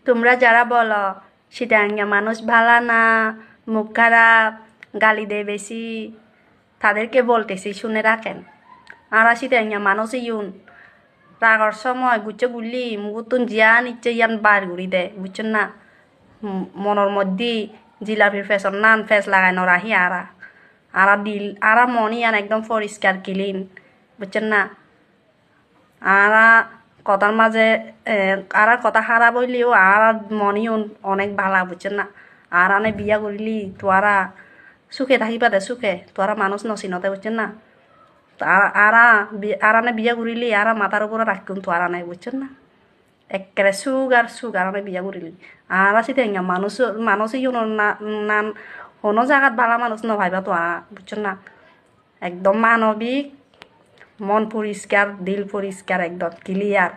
তোমরা যারা বলো সিটাঙ্গা মানুষ ভালা না, মুখ খারাপ, গালি দেয় বেশি, তাদেরকে বলতেছি শুনে রাখেন। আর সিটাঙ্গা মানুষ ইউন রাগর সময় বুঝছো গুলি মুগুতুন জিয়ান ইচ্ছে ইয়ান বার ঘুরি দেয়, বুঝছেন না? মনের মধ্যে জিলাপির ফেসর নান ফেস লাগাই নরাহি দিল মনি আন একদম পরিষ্কার ক্লিন, বুঝছেন না? আরা কথার মাঝে আর কথা খারাপ হইলেও আর মনিও অনেক ভালা, বুঝছেন না? আর আনে বিয়া করিলি তোরা সুখে থাকিবা দে, সুখে তোরা মানুষ নচিনতে, বুঝছেন না? আরানে বিয়া করিলি আর মাথার উপরে রাখুন তো আরানে, বুঝছেন না? একেবারে সুখ আরানে বিয়া করিলি আর আছি তেঙ্গা মানুষই নান কোনো জায়গাত ভালা মানুষ নভাইবা তো বুঝছেন না? একদম মানবিক, মন পরিষ্কার, দিল পরিষ্কার, একদম ক্লিয়ার।